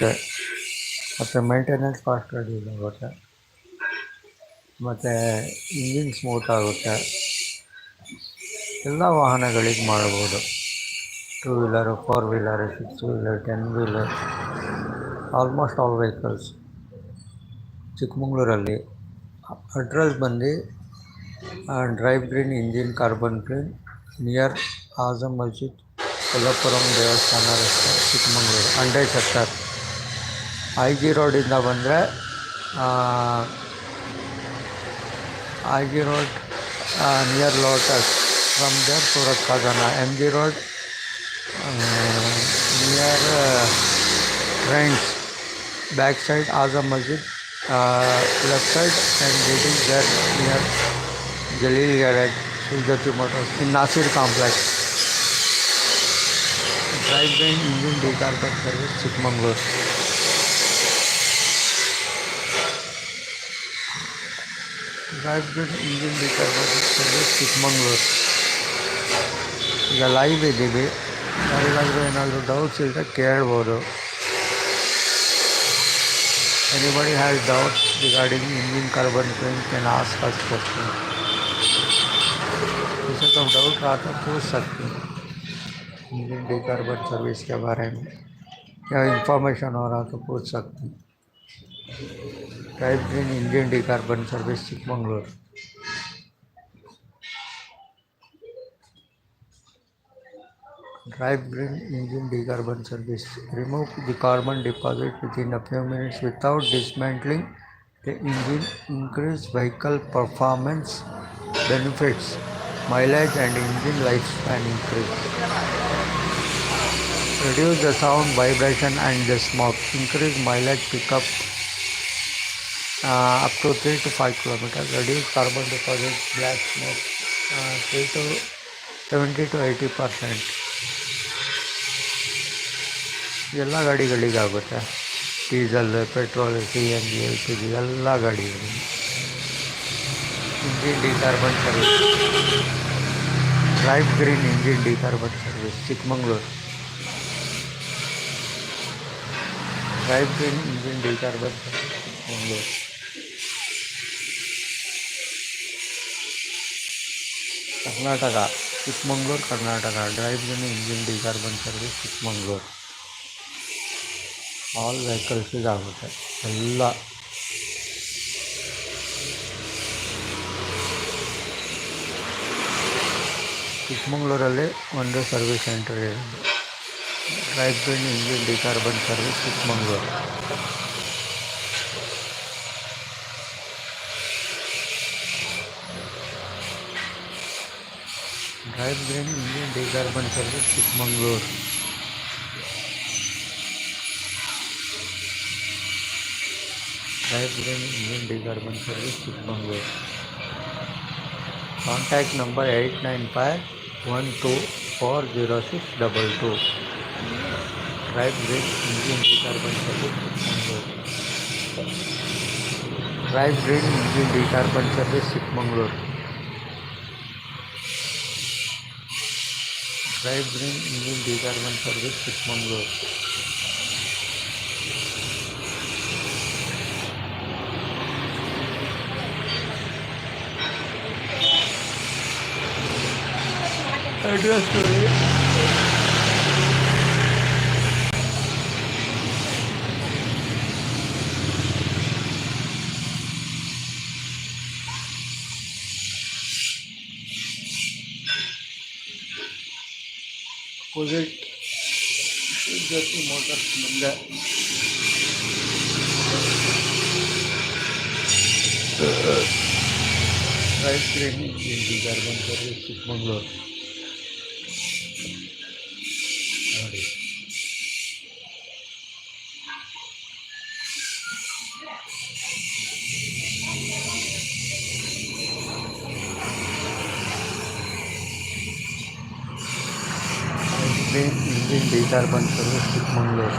ಮತ್ತು maintenance cost reduce ಆಗುತ್ತೆ, ಮತ್ತು ಇಂಜಿನ್ ಸ್ಮೂತ್ ಆಗುತ್ತೆ. ಎಲ್ಲ ವಾಹನಗಳಿಗೆ ಮಾಡ್ಬೋದು. 2 wheeler, 4 wheeler, 6 wheeler, 10 wheeler, almost all vehicles ಚಿಕ್ಕಮಗಳೂರಲ್ಲಿ. ಅಡ್ರೆಸ್ ಬಂದು drive green engine carbon clean near Azam Masjid, Kollapuram ದೇವಸ್ಥಾನ ರಸ್ತೆ, ಚಿಕ್ಕಮಗಳೂರು 100 ಸೆಕ್ಟರ್. IG ರೋಡಿಂದ ಬಂದರೆ IG road near lotus, from there Surat Khazana. MG road near trends, back side Azam Masjid, left side, and it is there near Jaleel garage, Sujathi motors in Nasir complex. Drive green engine decarbon service Chikkamagaluru. Drive green engine decarbon service Chikkamagaluru. ಈಗ live ಇದ್ದೀವಿ, ಯಾರಿಗಾದರೂ ಏನಾದರೂ doubts ಇದ್ದರೆ ಕೇಳ್ಬೋದು. Anybody has doubts regarding engine carbon clean can ask us questions. किसी को doubt रहा तो पूछ सकते हैं इंजन डिकार्बन सर्विस के बारे में, या इंफॉर्मेशन हो रहा तो पूछ सकते हैं. Drive green engine decarbon service Chikmagalur. Drive green engine decarbon service. Remove the carbon deposit within a few minutes without dismantling the engine. Increase vehicle performance, benefits, mileage and engine lifespan increase. Reduce the sound, vibration and the smoke. Increase mileage pickup up to 3 to 5 kilometers. Reduce carbon deposit, black smoke 70 to 80%. ಎಲ್ಲ ಗಾಡಿಗಳಿಗಾಗುತ್ತೆ. Diesel, petrol, CNG, LPG ಎಲ್ಲ ಗಾಡಿಗಳಿಗೆ. Engine decarbon service. Drive green engine decarbon service Chikkamagaluru. Drive green engine decarbon service Chikkamagaluru. Karnataka, Chikkamagaluru Karnataka. Drive green engine decarbon service Chikkamagaluru. All ವೆಹಿಕಲ್ಸಿಗಾಗುತ್ತೆ ಎಲ್ಲ. ಚಿಕ್ಕಮಗಳೂರಲ್ಲಿ ಒಂದು service centre ಇದೆ, drive green engine decarbon service Chikkamagaluru. Drive green engine decarbon service Chikkamagaluru. Drive green engine decarbon service Chikmagalur. Contact number 8951240622. Drive green engine decarbon service Chikmagalur. Drive green engine decarbon service Chikmagalur. Drive green engine decarbon service Chikmagalur. Address today. Opposite City Motors Munda. Drive green engine decarbon service Chikmagalur. Green engine decarbon service Chikmagalur.